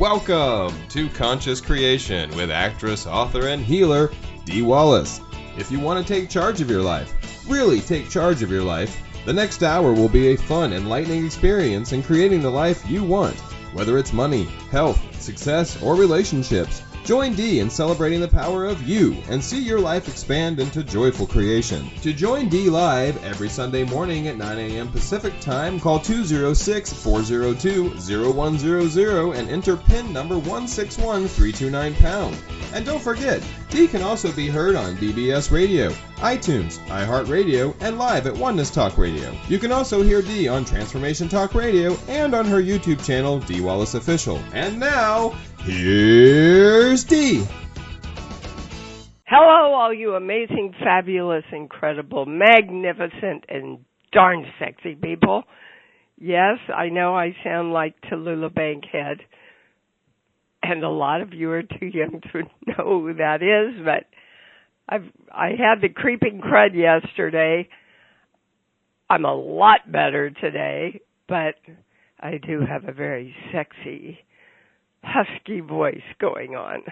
Welcome to Conscious Creation with actress, author, and healer, Dee Wallace. If you want to take charge of your life, really take charge of your life, the next hour will be a fun, enlightening experience in creating the life you want. Whether it's money, health, success, or relationships, join Dee in celebrating the power of you and see your life expand into joyful creation. To join Dee live every Sunday morning at 9 a.m. Pacific Time, call 206-402-0100 and enter PIN number 161329#. And don't forget, Dee can also be heard on BBS Radio, iTunes, iHeartRadio, and live at Oneness Talk Radio. You can also hear Dee on Transformation Talk Radio and on her YouTube channel, Dee Wallace Official. And now, here's Dee. Hello, all you amazing, fabulous, incredible, magnificent, and darn sexy people. Yes, I know I sound like Tallulah Bankhead, and a lot of you are too young to know who that is, but I had the creeping crud yesterday. I'm a lot better today, but I do have a very sexy, husky voice going on.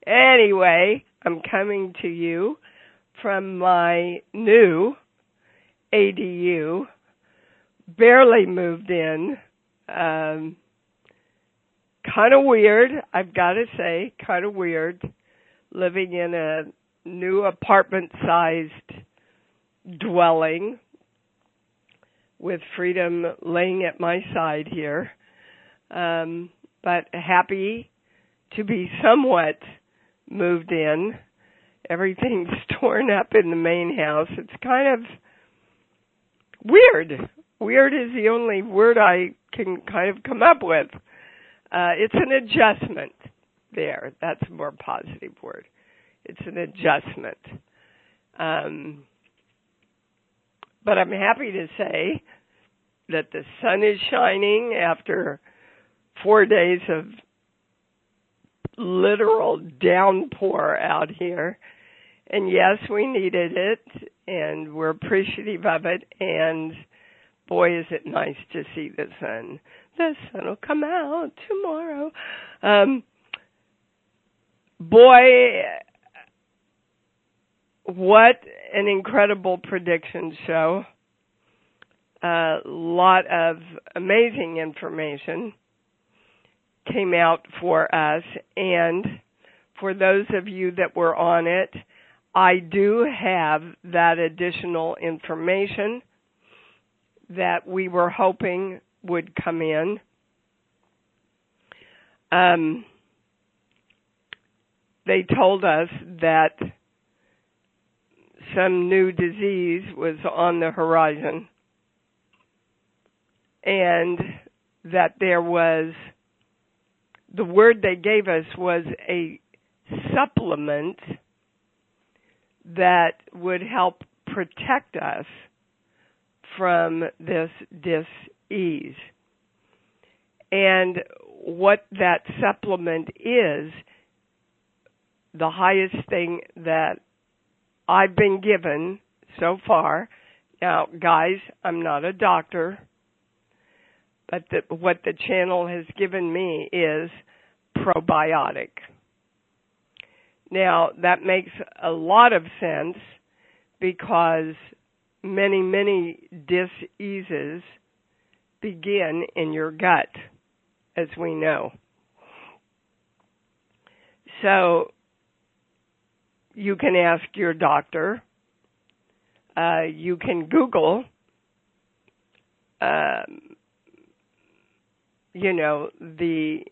Anyway, I'm coming to you from my new ADU, barely moved in. Kind of weird, I've got to say, kind of weird, living in a new apartment-sized dwelling with freedom laying at my side here. But happy to be somewhat moved in. Everything's torn up in the main house. It's kind of weird. Weird is the only word I can kind of come up with. It's an adjustment there. That's a more positive word. It's an adjustment. But I'm happy to say that the sun is shining after 4 days of literal downpour out here. And yes, we needed it, and we're appreciative of it. And boy, is it nice to see the sun. The sun will come out tomorrow. Boy, what an incredible prediction show. A lot of amazing information came out for us, and for those of you that were on it, I do have that additional information that we were hoping would come in. They told us that some new disease was on the horizon, and that there was, the word they gave us was a supplement that would help protect us from this dis-ease. And what that supplement is, the highest thing that I've been given so far. Now, guys, I'm not a doctor, but what the channel has given me is probiotic. Now, that makes a lot of sense because many, many dis-eases begin in your gut, as we know. So, you can ask your doctor. You can Google, the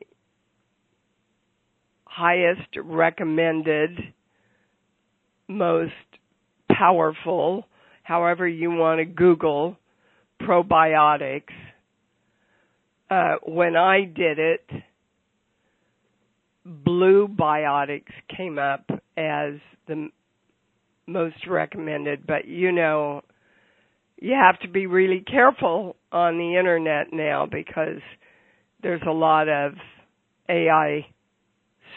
highest recommended, most powerful, however you want to Google, probiotics. When I did it, Blue Biotics came up as the most recommended, but you have to be really careful on the internet now because there's a lot of AI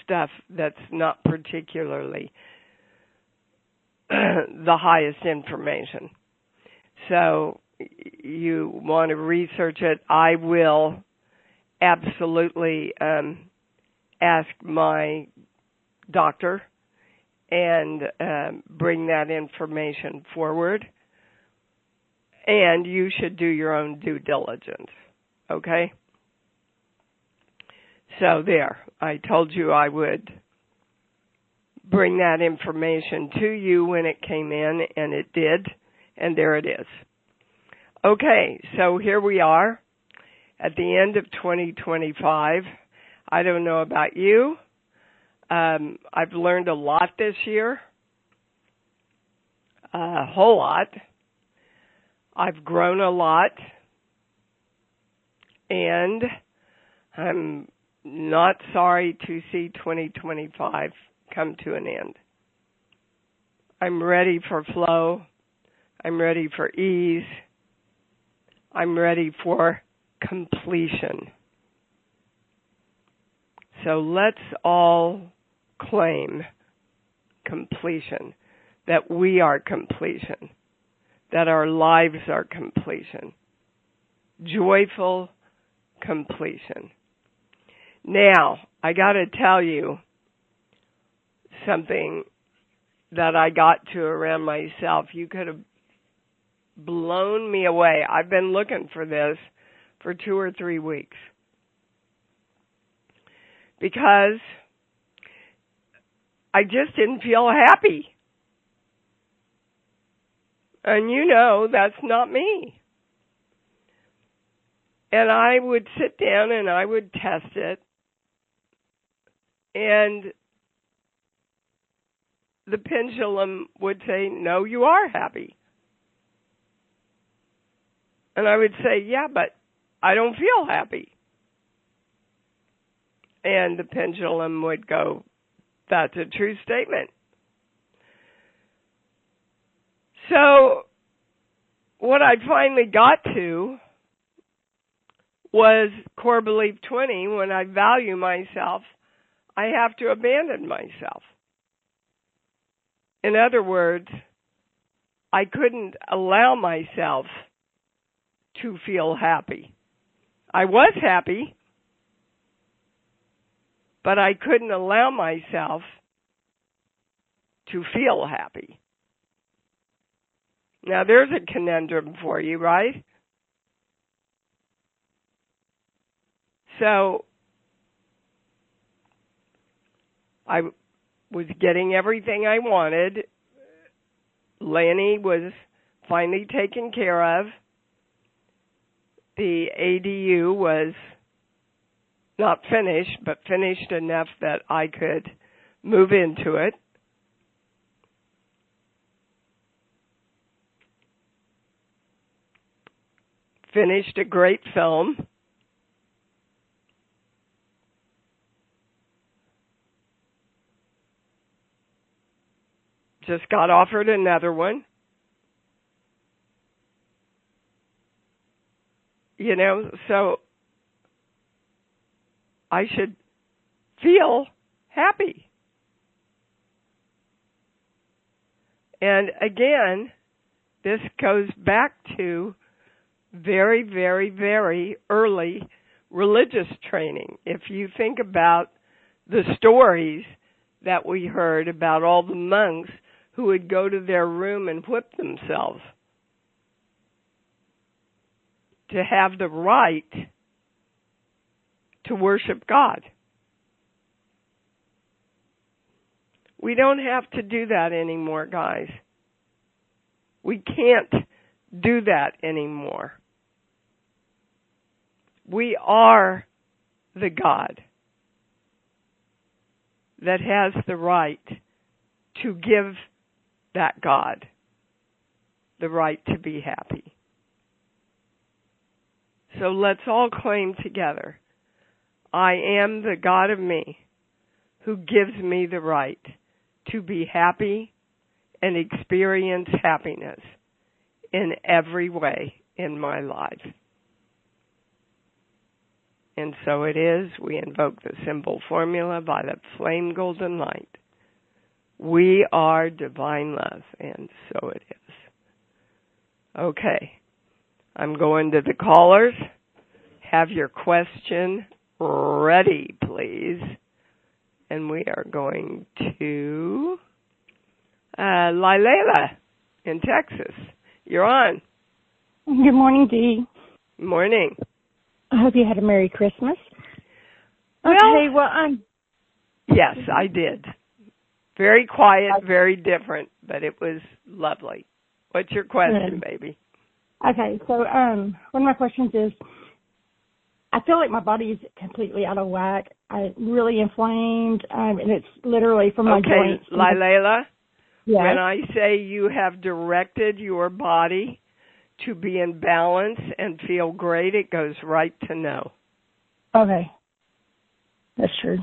stuff that's not particularly the highest information. So you want to research it. I will absolutely ask my doctor and bring that information forward. And you should do your own due diligence, okay? So there, I told you I would bring that information to you when it came in, and it did, and there it is. Okay, so here we are at the end of 2025. I don't know about you. I've learned a lot this year, a whole lot. I've grown a lot, and I'm not sorry to see 2025 come to an end. I'm ready for flow. I'm ready for ease. I'm ready for completion. So let's all claim completion, that we are completion, that our lives are completion, joyful completion. Now, I got to tell you something that I got to around myself. You could have blown me away. I've been looking for this for 2 or 3 weeks because I just didn't feel happy. And you know, that's not me. And I would sit down and I would test it. And the pendulum would say, no, you are happy. And I would say, yeah, but I don't feel happy. And the pendulum would go, that's a true statement. So what I finally got to was core belief 20. When I value myself, I have to abandon myself. In other words, I couldn't allow myself to feel happy. I was happy, but I couldn't allow myself to feel happy. Now, there's a conundrum for you, right? So, I was getting everything I wanted. Lanny was finally taken care of. The ADU was not finished, but finished enough that I could move into it. Finished a great film. Just got offered another one. You know, so I should feel happy. And again, this goes back to very, very, very early religious training. If you think about the stories that we heard about all the monks who would go to their room and whip themselves to have the right to worship God. We don't have to do that anymore, guys. We can't do that anymore. We are the God that has the right to give that God the right to be happy. So let's all claim together, I am the God of me who gives me the right to be happy and experience happiness in every way in my life. And so it is. We invoke the symbol formula by the flame golden light. We are divine love, and so it is. Okay. I'm going to the callers. have your question ready, please. And we are going to Lilela in Texas. You're on. Good morning, Dee. Morning. I hope you had a Merry Christmas. Well, okay, yes, I did. Very quiet, very different, but it was lovely. What's your question, baby? Okay, so one of my questions is, I feel like my body is completely out of whack. I'm really inflamed, and it's literally from my joints. Okay, Lilela, yes. When I say you have directed your body to be in balance and feel great, it goes right to no. Okay. That's true.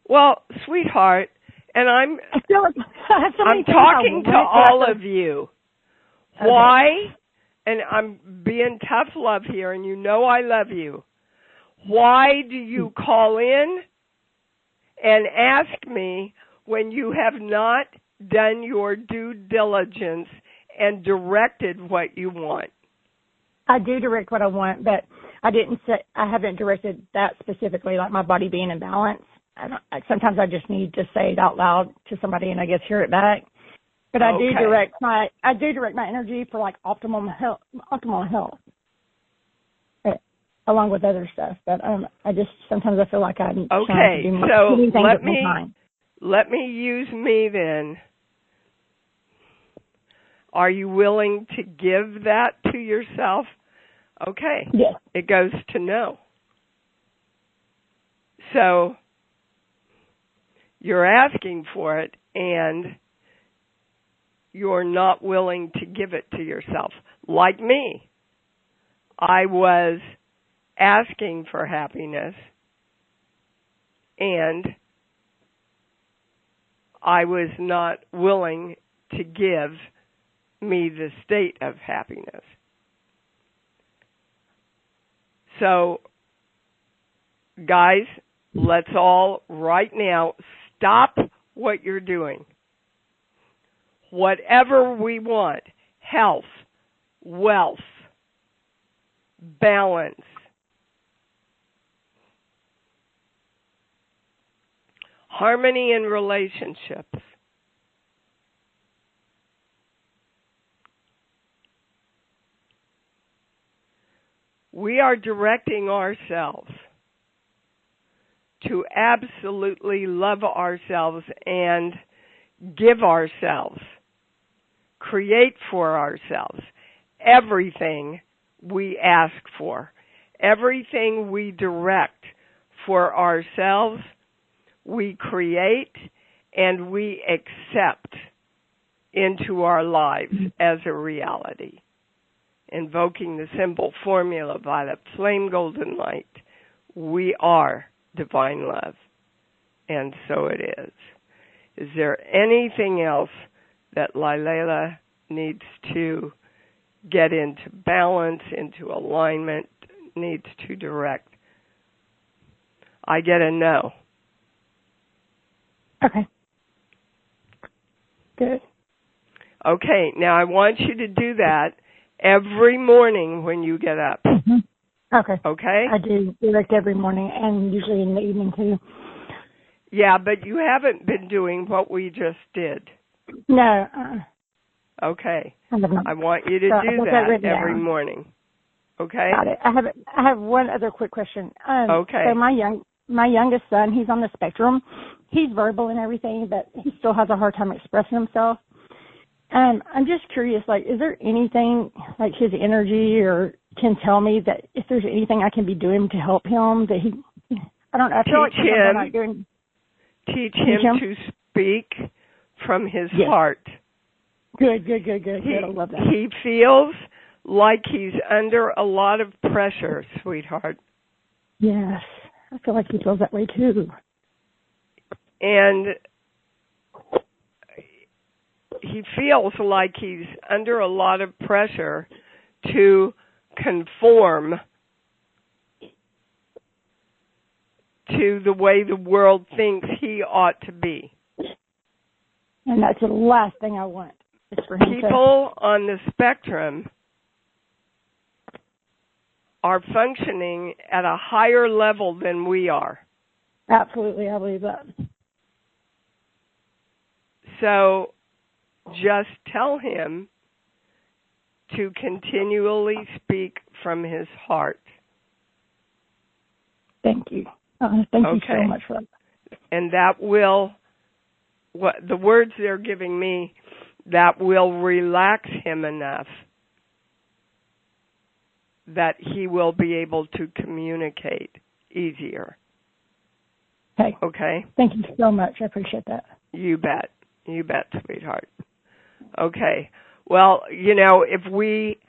Well, sweetheart, and I'm talking to all of you. Okay. Why? And I'm being tough love here, and you know I love you. Why do you call in and ask me when you have not done your due diligence and directed what you want? I do direct what I want, but I haven't directed that specifically, like my body being in balance. Sometimes I just need to say it out loud to somebody and I guess hear it back. But I do direct my energy for like optimal health, along with other stuff. But sometimes I feel like I'm trying to do many things at one time. Let me use me then. Are you willing to give that to yourself? Okay. Yes. It goes to no. So you're asking for it and you're not willing to give it to yourself. Like me, I was asking for happiness and I was not willing to give me the state of happiness. So, guys, let's all right now stop what you're doing. Whatever we want, health, wealth, balance, harmony in relationships, we are directing ourselves to absolutely love ourselves and give ourselves, create for ourselves everything we ask for, everything we direct for ourselves, we create and we accept into our lives as a reality. Invoking the simple formula by the flame golden light, we are divine love. And so it is. Is there anything else that Lilela needs to get into balance, into alignment, needs to direct? I get a no. Okay. Good. Okay, now I want you to do that every morning when you get up. Mm-hmm. Okay. Okay? I do direct every morning and usually in the evening too. Yeah, but you haven't been doing what we just did. No. Okay. I want you to do that every morning. Okay? Got it. I have one other quick question. Okay. So my youngest son, he's on the spectrum. He's verbal and everything, but he still has a hard time expressing himself. I'm just curious, like, is there anything, like his energy or can tell me that if there's anything I can be doing to help him that I don't know, I feel like I'm not doing. Teach him to speak from his heart. Good. I love that. He feels like he's under a lot of pressure, sweetheart. Yes, I feel like he feels that way too. And he feels like he's under a lot of pressure to conform to the way the world thinks he ought to be. And that's the last thing I want. Is for him People on the spectrum are functioning at a higher level than we are. Absolutely, I believe that. So just tell him to continually speak from his heart. Thank you. Thank you so much for that. And that will, what the words they're giving me, that will relax him enough that he will be able to communicate easier. Okay. Okay? Thank you so much. I appreciate that. You bet. You bet, sweetheart. Okay. Well, you know, if we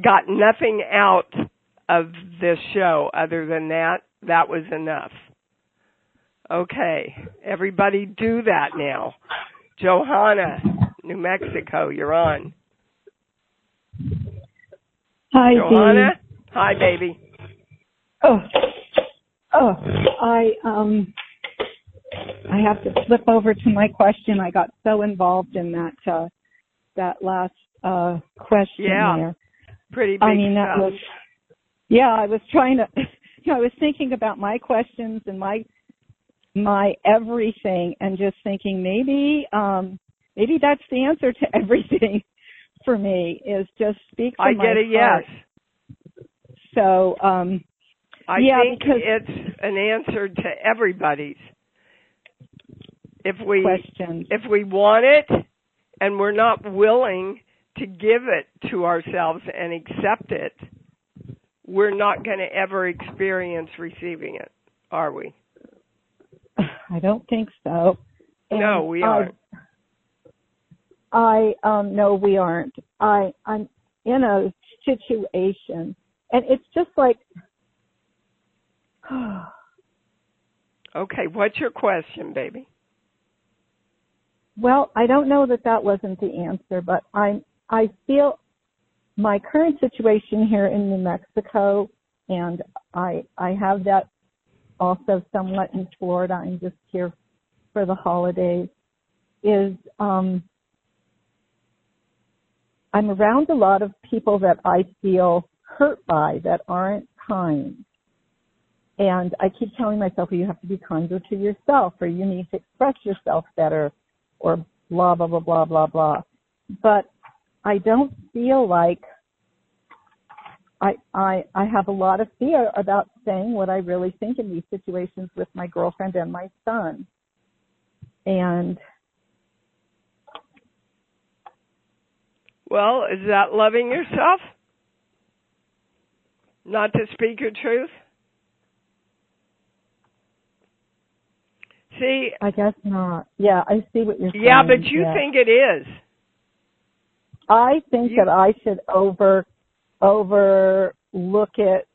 got nothing out of this show other than that, that was enough. Okay. Everybody do that now. Johanna, New Mexico, you're on. Hi, Johanna? Dee. Hi, baby. I have to flip over to my question. I got so involved in that last question there. Pretty big stuff. I was trying to, I was thinking about my questions and my everything, and just thinking maybe that's the answer to everything for me, is just speak from my heart. I get a yes. So, I think it's an answer to everybody's. If we want it and we're not willing to give it to ourselves and accept it, we're not going to ever experience receiving it, are we? I don't think so. No, we aren't. No, we aren't. I'm in a situation, and it's just like, okay, what's your question, baby? Well, I don't know that wasn't the answer, but I feel my current situation here in New Mexico, and I have that also somewhat in Florida. I'm just here for the holidays. Is I'm around a lot of people that I feel hurt by, that aren't kind. And I keep telling myself, well, you have to be kinder to yourself, or you need to express yourself better, or blah, blah, blah, blah, blah, blah. But I don't feel like I have a lot of fear about saying what I really think in these situations with my girlfriend and my son. And well, is that loving yourself? Not to speak your truth? See, I guess not. Yeah, I see what you're saying. Yeah, but you think it is. I think that I should overlook it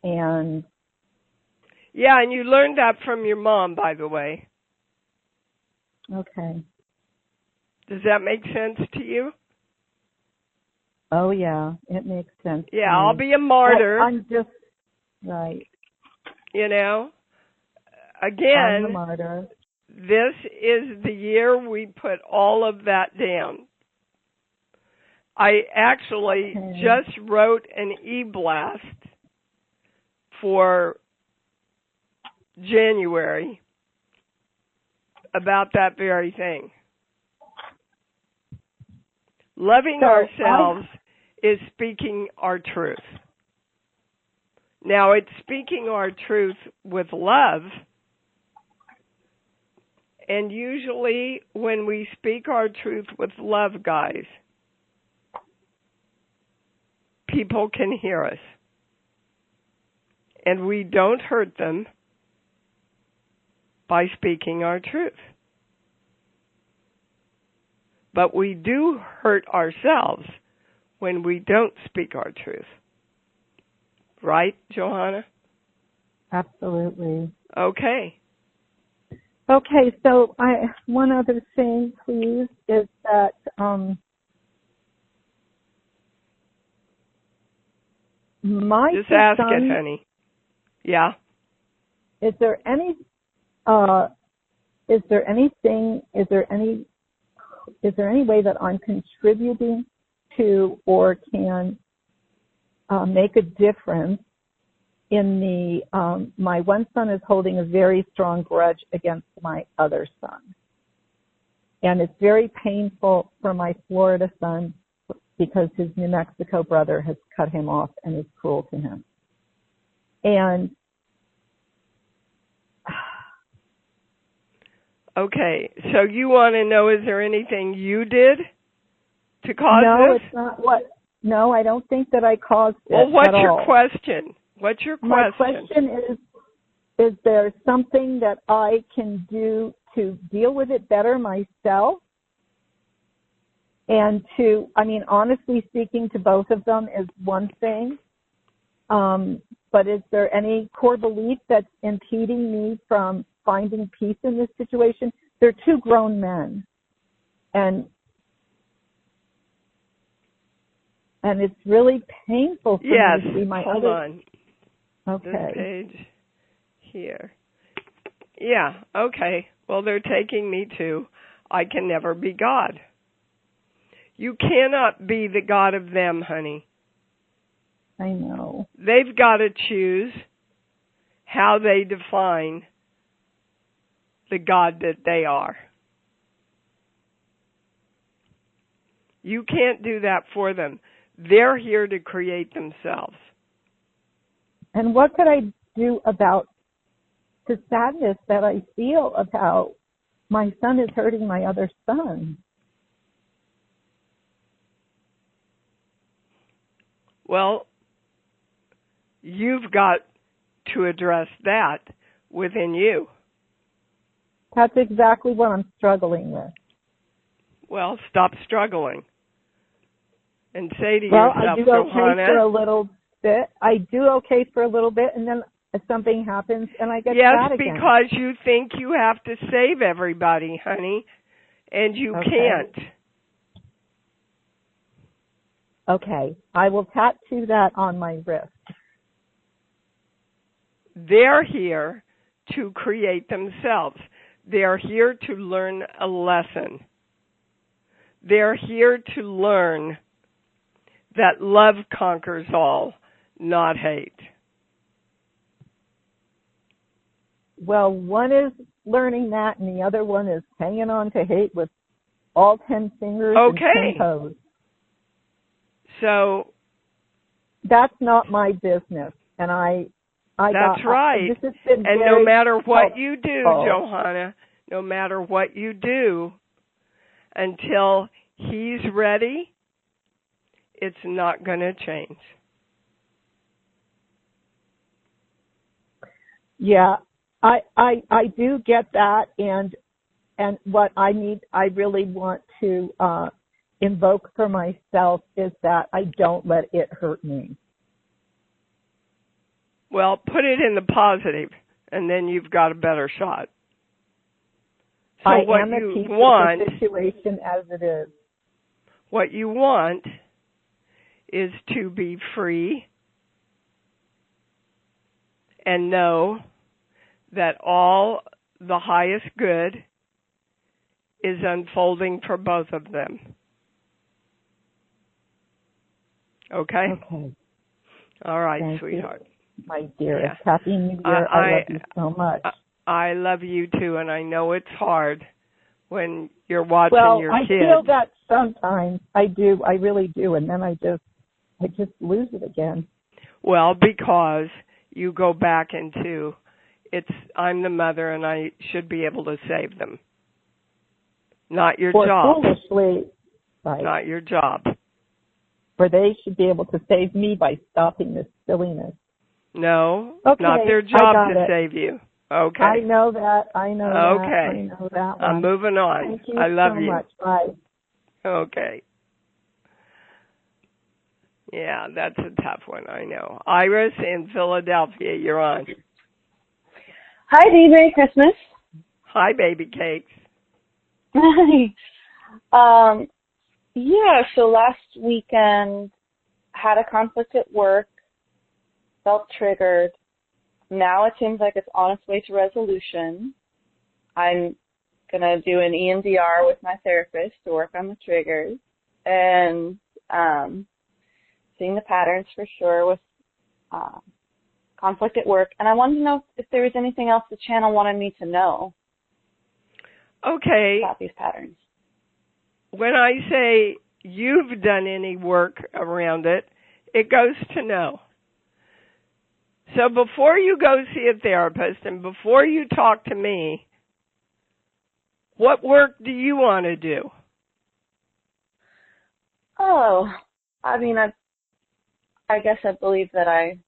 and... Yeah, and you learned that from your mom, by the way. Okay. Does that make sense to you? Oh, yeah, it makes sense. Yeah, I'll be a martyr. I'm just... Right. You know? Again, I'm a martyr. This is the year we put all of that down. I actually just wrote an e-blast for January about that very thing. Loving ourselves is speaking our truth. Now, it's speaking our truth with love. And usually when we speak our truth with love, guys, people can hear us. And we don't hurt them by speaking our truth. But we do hurt ourselves when we don't speak our truth. Right, Johanna? Absolutely. Okay. Okay, so one other thing, please, is that my just ask it, honey. Yeah. Is there any way that I'm contributing to or can make a difference in my one son is holding a very strong grudge against my other son. And it's very painful for my Florida son because his New Mexico brother has cut him off and is cruel to him. And okay, so you want to know, is there anything you did to cause no, this? it's not what. No, I don't think that I caused it. Well, what's at your all. question? What's your question? My question is there something that I can do to deal with it better myself? And honestly speaking to both of them is one thing. But is there any core belief that's impeding me from finding peace in this situation? They're two grown men. And it's really painful for me to see my hold on. Okay. This page here. Yeah, okay. Well, they're taking me to, I can never be God. You cannot be the God of them, honey. I know. They've got to choose how they define the God that they are. You can't do that for them. They're here to create themselves. And what could I do about the sadness that I feel about my son is hurting my other son? Well, you've got to address that within you. That's exactly what I'm struggling with. Well, stop struggling. And say to well, yourself, I do okay Johanna, for a little bit. I do okay for a little bit, and then something happens, and I get sad again. Yes, because you think you have to save everybody, honey, and you can't. Okay, I will tattoo that on my wrist. They're here to create themselves. They're here to learn a lesson. They're here to learn that love conquers all, not hate. Well, one is learning that, and the other one is hanging on to hate with all 10 fingers and 10 toes. So that's not my business, and that's right. This has been and very no matter what helpful. you do, Johanna, no matter what you do, until he's ready, it's not going to change. Yeah, I do get that, and what I really want to invoke for myself is that I don't let it hurt me. Well, put it in the positive, and then you've got a better shot. So I what am at you peace want, with the situation as it is. What you want is to be free and know that all the highest good is unfolding for both of them. Okay? Okay. All right, Thank sweetheart. You, my dearest. Yeah. Happy New Year. I love you so much. I love you too, and I know it's hard when you're watching your kids. Well, I feel that sometimes. I do. I really do. And then I just lose it again. Well, because you go back into I'm the mother and I should be able to save them. Not your job. Foolishly. Right. Not your job. Or they should be able to save me by stopping this silliness. No, okay, not their job to save you. Okay. I know that. I know that. Okay. I know that one. I'm moving on. Thank you I love so you. Much. Bye. Okay. Yeah, that's a tough one, I know. Iris in Philadelphia, you're on. Hi, Dee. Merry Christmas. Hi, baby cakes. Hi. Yeah, so last weekend had a conflict at work, felt triggered. Now it seems like it's on its way to resolution. I'm going to do an EMDR with my therapist to work on the triggers and seeing the patterns for sure with conflict at work, and I wanted to know if there was anything else the channel wanted me to know Okay. about these patterns. When I say you've done any work around it, it goes to no. So before you go see a therapist and before you talk to me, what work do you want to do? Oh, I mean, I guess I believe that I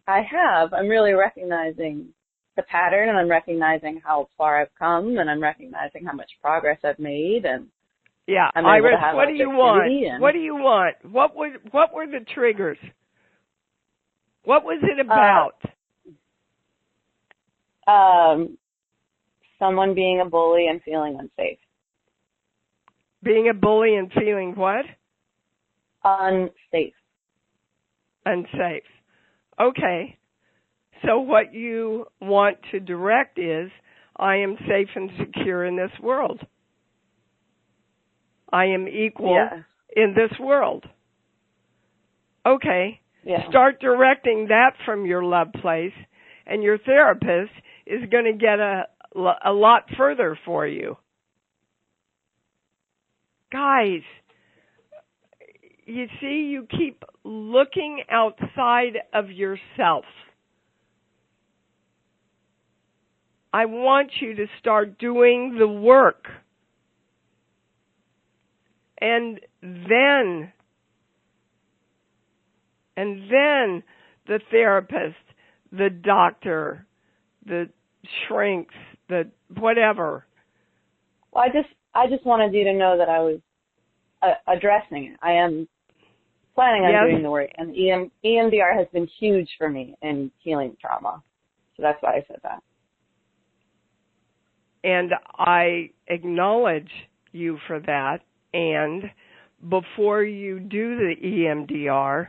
have. I'm really recognizing the pattern, and I'm recognizing how far I've come, and I'm recognizing how much progress I've made, and yeah, I'm able Iris, to have what do you want? and, What do you want? What were the triggers? What was it about? Someone being a bully and feeling unsafe. Being a bully and feeling what? Unsafe. Unsafe. Okay. So what you want to direct is, I am safe and secure in this world. I am equal in this world. Okay. Yeah. Start directing that from your love place, and your therapist is going to get a lot further for you. Guys, you see, you keep looking outside of yourself. I want you to start doing the work. And then the therapist, the doctor, the shrinks, the whatever. Well, I just wanted you to know that I was addressing it. I am planning on doing the work, and EMDR has been huge for me in healing trauma. So that's why I said that. And I acknowledge you for that. And before you do the EMDR,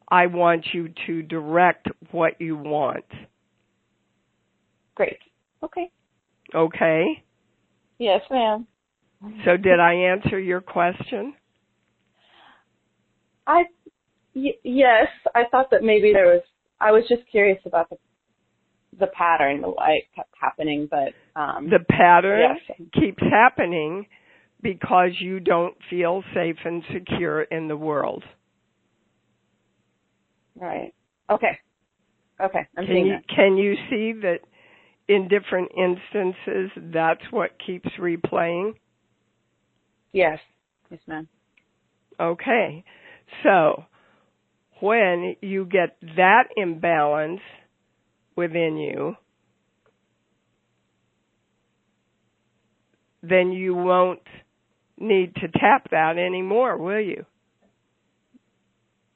I want you to direct what you want. Great. Okay. Okay? Yes, ma'am. So did I answer your question? Yes. I thought that maybe I was just curious about the pattern, why it kept happening, but the pattern keeps happening because you don't feel safe and secure in the world. Right. Okay. I'm seeing that. Can you see that in different instances that's what keeps replaying? Yes. Yes, ma'am. Okay. So when you get that imbalance within you, then you won't need to tap that anymore, will you?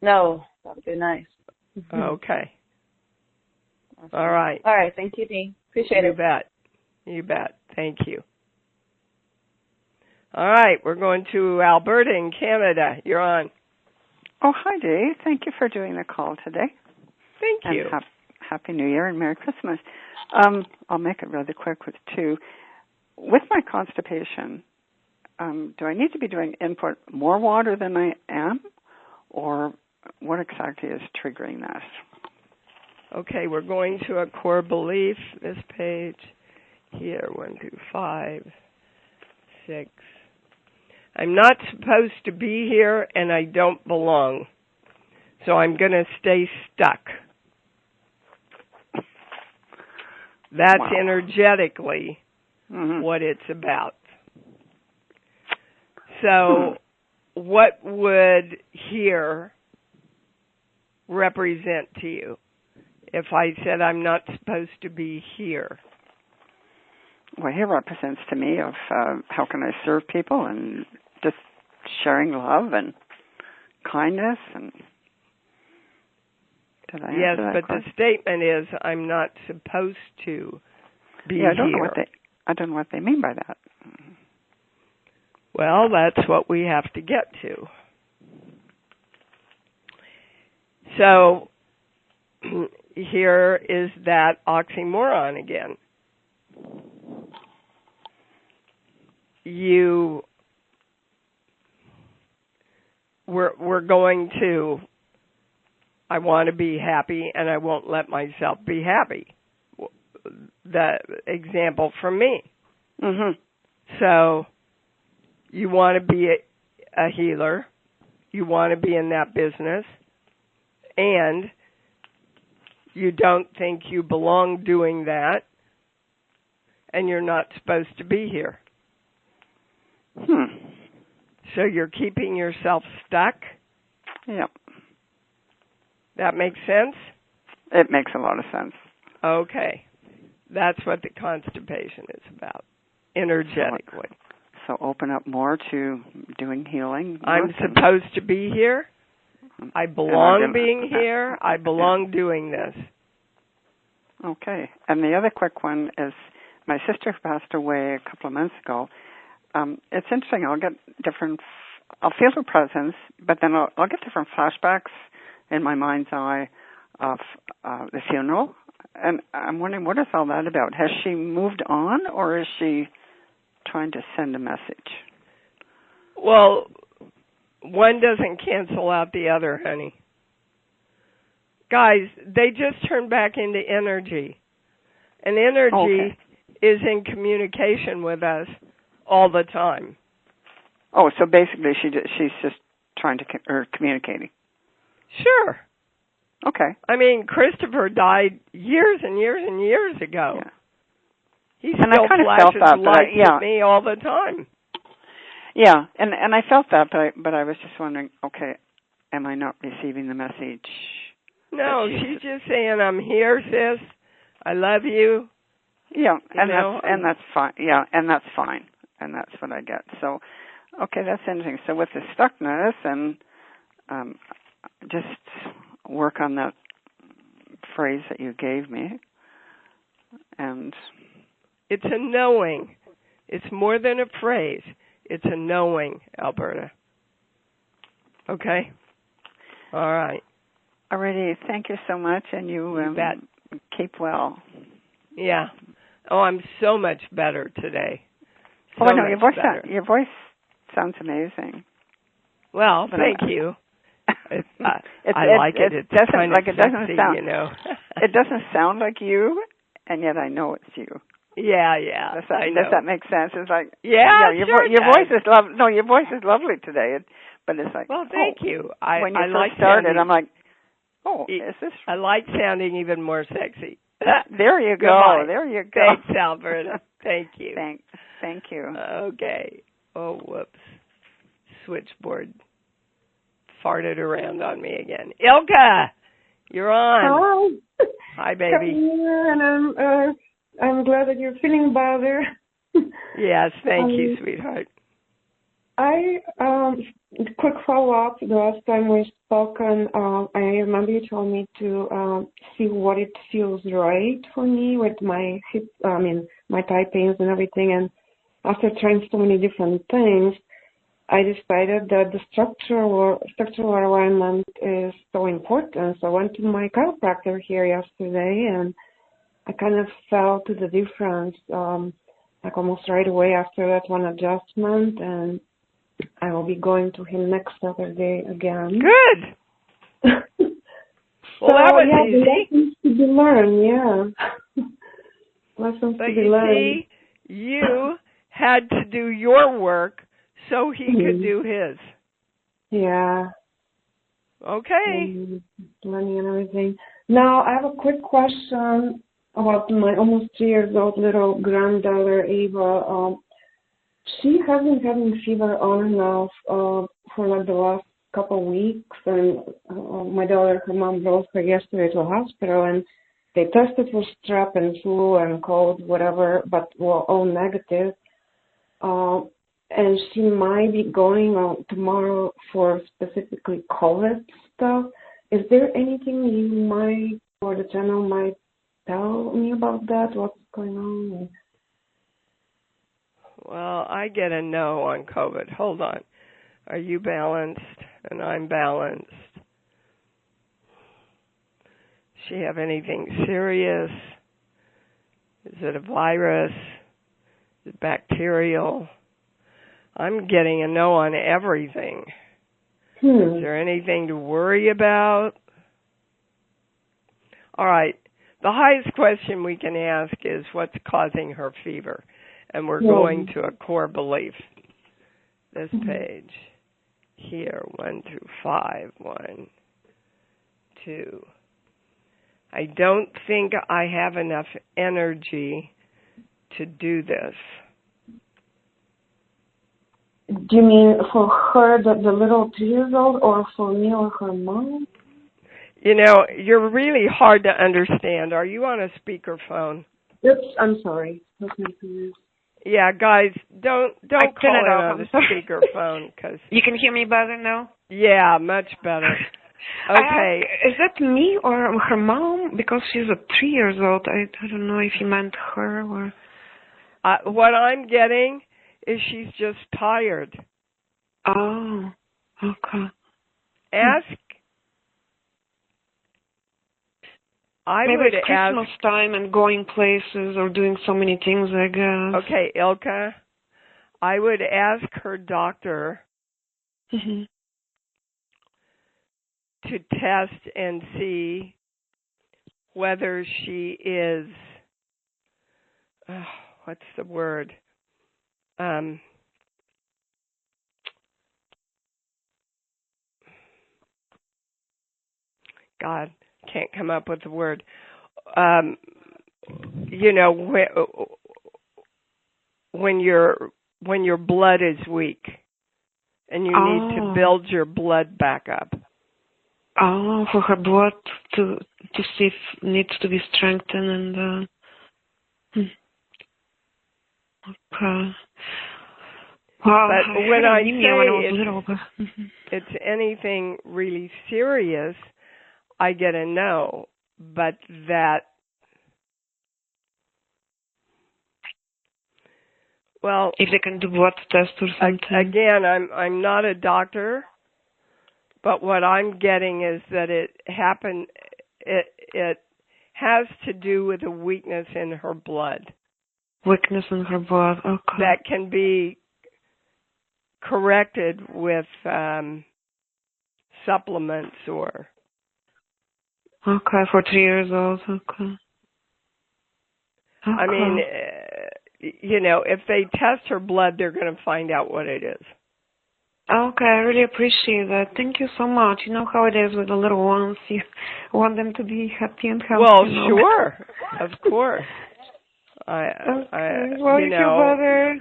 No, that would be nice. Okay. Awesome. All right. All right. Thank you, Dee. Appreciate it. You bet. Thank you. All right. We're going to Alberta in Canada. You're on. Oh, hi, Dee. Thank you for doing the call today. Thank you. And Happy New Year and Merry Christmas. I'll make it really quick with two. With my constipation, do I need to be doing input more water than I am? Or what exactly is triggering that? Okay, we're going to a core belief. This page here, 1, 2, 5, 6. I'm not supposed to be here, and I don't belong. So I'm going to stay stuck. That's energetically what it's about. So what would here represent to you if I said I'm not supposed to be here? Well, here represents to me of how can I serve people and just sharing love and kindness. And did I answer that but question? the statement is I'm not supposed to be here. I don't know what they mean by that. Well, that's what we have to get to. So here is that oxymoron again. We're going to I want to be happy, and I won't let myself be happy. The example from me. Mhm. So you want to be a healer. You want to be in that business. And you don't think you belong doing that. And you're not supposed to be here. So you're keeping yourself stuck? Yep. That makes sense? It makes a lot of sense. Okay. That's what the constipation is about, energetically. So open up more to doing healing. I'm supposed to be here. I belong being here. I belong doing this. Okay. And the other quick one is my sister passed away a couple of months ago. It's interesting. I'll feel her presence, but then I'll get different flashbacks in my mind's eye of the funeral. And I'm wondering, what is all that about? Has she moved on, or is she trying to send a message? Well, one doesn't cancel out the other, honey. Guys, they just turn back into energy. And energy is in communication with us all the time. Oh, so basically she's just trying to communicating. Sure. Okay. I mean, Christopher died years and years and years ago. Yeah. He still flashes lights at me all the time. Yeah, and I felt that, but I was just wondering, okay, am I not receiving the message? No, she's just saying, I'm here, sis. I love you. Yeah, and that's fine. Yeah, and that's fine. And that's what I get. So, okay, that's interesting. So with the stuckness and just work on that phrase that you gave me. And it's a knowing. It's more than a phrase. It's a knowing, Alberta. Okay? All right. Alrighty. Thank you so much, and you keep well. Yeah. Oh, I'm so much better today. So no, your voice sounds amazing. Well, thank you. I like it. It doesn't sexy, sound, you know. It doesn't sound like you, and yet I know it's you. Yeah. Does that make sense? It's like your voice is your voice is lovely today, but it's like well, thank you. When you first started, I'm like, is this? I like sounding even more sexy. There you go. Goodbye. There you go. Thanks, Alberta. Thank you. Thank you. Okay. Oh, whoops. Switchboard farted around on me again. Ilka, you're on. Hi. Hi, baby. And I'm glad that you're feeling better. Yes, thank you, sweetheart. Quick follow-up. The last time we spoke, I remember you told me to see what it feels right for me with my hip, my thigh pains and everything. And after trying so many different things, I decided that the structural alignment is so important. So I went to my chiropractor here yesterday, and I kind of felt the difference, like almost right away after that one adjustment, and I will be going to him next Saturday again. Good. Well, that was easy. Lessons to be learned, yeah. Lessons to be learned. See, you had to do your work so he could do his. Yeah. Okay. Money and everything. Now, I have a quick question about my almost 3 years old little granddaughter, Ava. She has been having fever on and off for like the last couple of weeks, and my daughter, her mom, brought her yesterday to a hospital, and they tested for strep and flu and cold, whatever, but were all negative. And she might be going tomorrow for specifically COVID stuff. Is there anything you might, or the channel might tell me about that? What's going on? Well, I get a no on COVID. Hold on. Are you balanced? And I'm balanced. Does she have anything serious? Is it a virus? Is it bacterial? I'm getting a no on everything. Is there anything to worry about? All right. The highest question we can ask is what's causing her fever? And we're going to a core belief. This page here, 1 through 5. 1, 2. I don't think I have enough energy to do this. Do you mean for her, the little 3-year-old, or for me or her mom? You know, you're really hard to understand. Are you on a speakerphone? Oops, I'm sorry. Let me do. Yeah, guys, don't call in on a speakerphone. Cause you can hear me better now? Yeah, much better. Okay. Is that me or her mom? Because she's a 3 years old. I don't know if you meant her or... What I'm getting is she's just tired. Oh, okay. Ask. Maybe it's Christmas time and going places or doing so many things, I guess. Okay, Ilka, I would ask her doctor to test and see whether she is, what's the word? God, can't come up with the word. You know, when your blood is weak and you need to build your blood back up. Oh, for her blood to see if it needs to be strengthened and okay. Wow, but when I say it's anything really serious, I get a no. But that, well, if they can do blood test or something. Again, I'm not a doctor, but what I'm getting is that it has to do with a weakness in her blood. Weakness in her blood, okay. That can be corrected with supplements or... Okay, for 3 years old, okay. I mean, you know, if they test her blood, they're going to find out what it is. Okay, I really appreciate that. Thank you so much. You know how it is with the little ones. You want them to be happy and healthy. Well, sure, of course. Well, you feel better.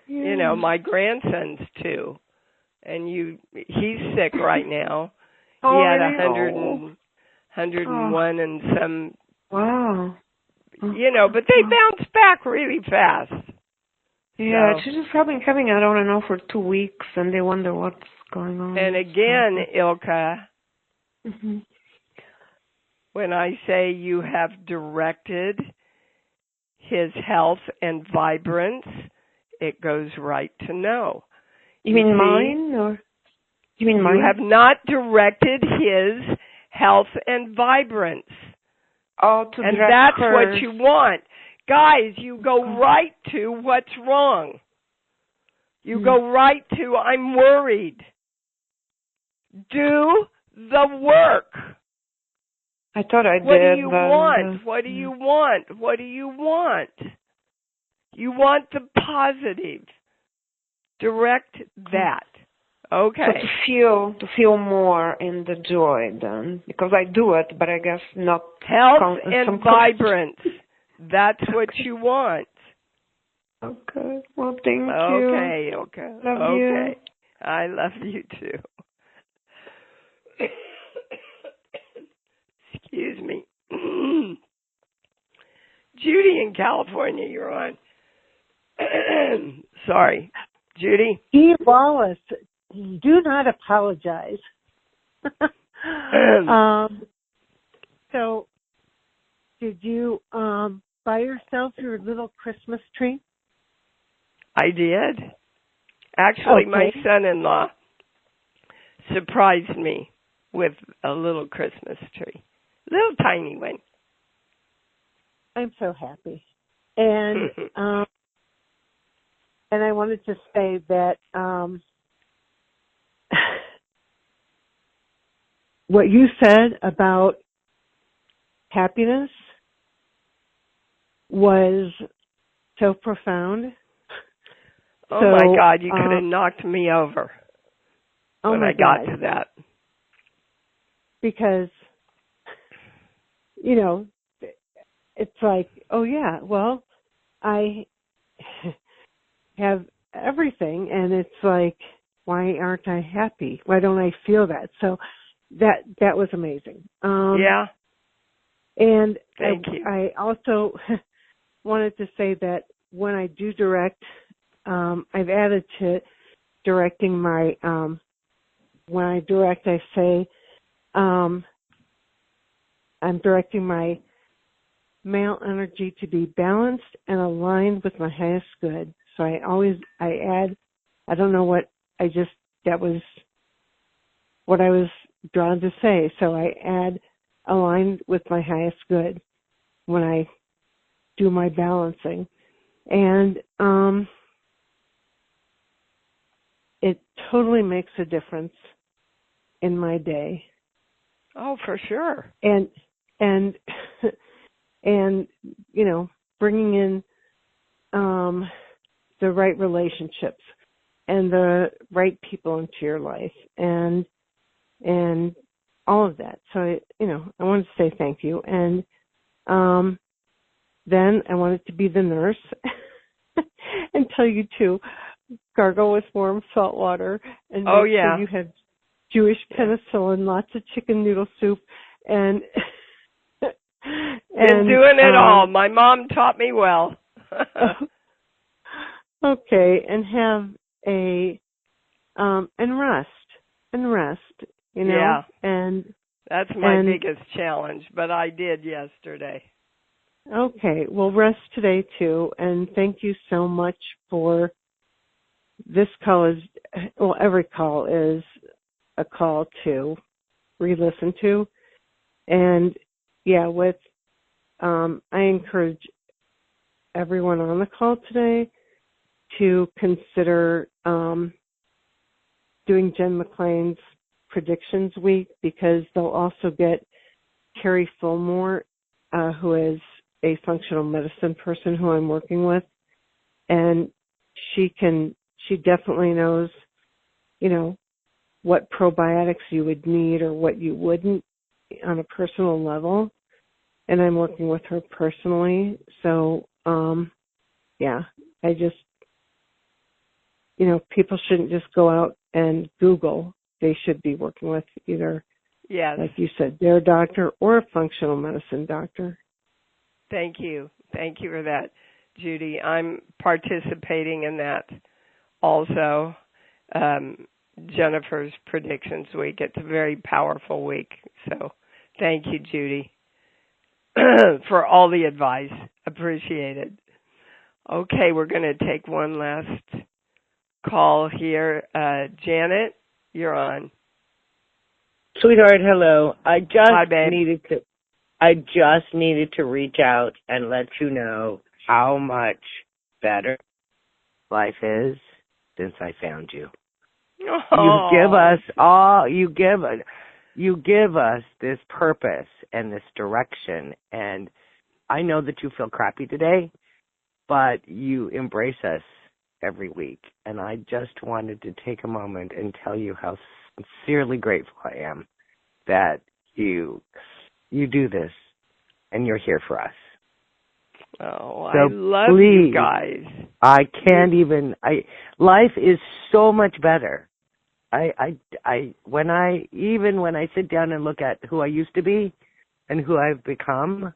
Yeah. You know, my grandson's 2, and he's sick right now. He had 101 and some. Wow. You know, but they bounce back really fast. Yeah, so, she's just having it on and off for 2 weeks, and they wonder what's going on. And again, Ilka, when I say you have directed his health and vibrance, it goes right to no. You mean mine, or you mean mine? You have not directed his health and vibrance. Oh, and that's what you want. Guys, you go right to what's wrong. You go right to I'm worried. Do the work. I thought I did. What do you want? What do you want? What do you want? You want the positive. Direct that. Okay. So to feel more in the joy then, because I do it, but I guess not. Health and vibrance. That's what you want. Okay. Well, thank you. Okay. Love you. I love you too. Excuse me. Judy in California, you're on. Sorry. Judy? Steve Wallace, do not apologize. So, did you buy yourself your little Christmas tree? I did. Actually, my son-in-law surprised me with a little Christmas tree. Little tiny one. I'm so happy. And and I wanted to say that what you said about happiness was so profound. Oh So, my God, you could have knocked me over when I got to that. Because, you know, it's like, oh yeah, well, I have everything, and it's like, why aren't I happy? Why don't I feel that? So that was amazing. Yeah. And Thank you. I also wanted to say that when I do direct, I've added to directing my, when I direct, I say, I'm directing my male energy to be balanced and aligned with my highest good. So I add, I don't know what, that was what I was drawn to say. So I add aligned with my highest good when I do my balancing. And it totally makes a difference in my day. Oh, for sure. And you know, bringing in the right relationships and the right people into your life and all of that. So I wanted to say thank you. And then I wanted to be the nurse and tell you to gargle with warm salt water and make sure you have Jewish penicillin, lots of chicken noodle soup, and been doing it all. My mom taught me well. Okay, and have and rest, you know. Yeah. And that's my biggest challenge, but I did yesterday. Okay, well, rest today too, and thank you so much for this call. Every call is a call to re-listen to, and I encourage everyone on the call today to consider doing Jen McClain's Predictions Week, because they'll also get Carrie Fillmore, who is a functional medicine person who I'm working with, and she definitely knows, what probiotics you would need or what you wouldn't on a personal level. And I'm working with her personally. So, I just, people shouldn't just go out and Google. They should be working with either, like you said, their doctor or a functional medicine doctor. Thank you. Thank you for that, Judy. I'm participating in that also. Jennifer's Predictions Week. It's a very powerful week. So thank you, Judy, for all the advice. Appreciate it. Okay, we're going to take one last call here. Janet, you're on. Sweetheart, hello. I just Hi, babe. needed to reach out and let you know how much better life is since I found you. Oh. You give us this purpose and this direction, and I know that you feel crappy today, but you embrace us every week, and I just wanted to take a moment and tell you how sincerely grateful I am that you do this and you're here for us. Oh, so I love please, you guys. I can't even. Life is so much better. When I sit down and look at who I used to be and who I've become,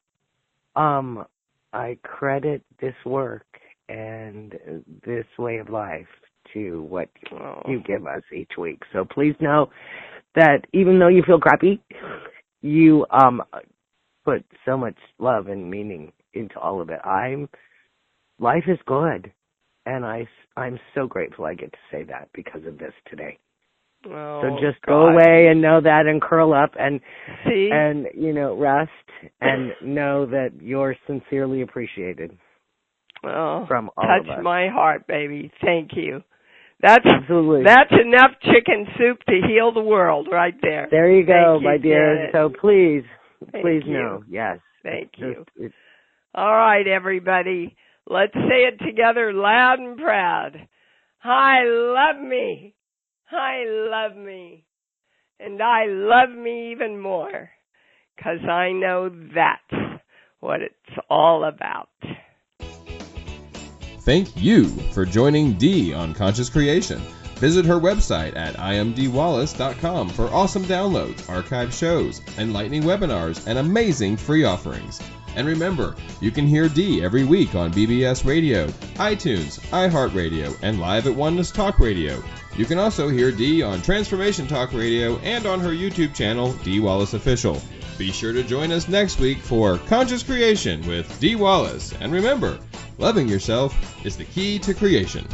I credit this work and this way of life to what you give us each week. So please know that even though you feel crappy, you put so much love and meaning into all of it. Life is good, and I'm so grateful I get to say that because of this today. So just go away and know that, and curl up and rest and know that you're sincerely appreciated. From all of us. Touch my heart, baby. Thank you. That's Absolutely. That's enough chicken soup to heal the world right there. There you go, Thank you, my dear. Janet. So please Please no. Yes. Thank you. All right, everybody. Let's say it together loud and proud. I love me. I love me. And I love me even more. 'Cause I know that's what it's all about. Thank you for joining Dee on Conscious Creation. Visit her website at imdwallace.com for awesome downloads, archived shows, enlightening webinars, and amazing free offerings. And remember, you can hear Dee every week on BBS Radio, iTunes, iHeartRadio, and live at Oneness Talk Radio. You can also hear Dee on Transformation Talk Radio and on her YouTube channel, Dee Wallace Official. Be sure to join us next week for Conscious Creation with Dee Wallace. And remember, loving yourself is the key to creation.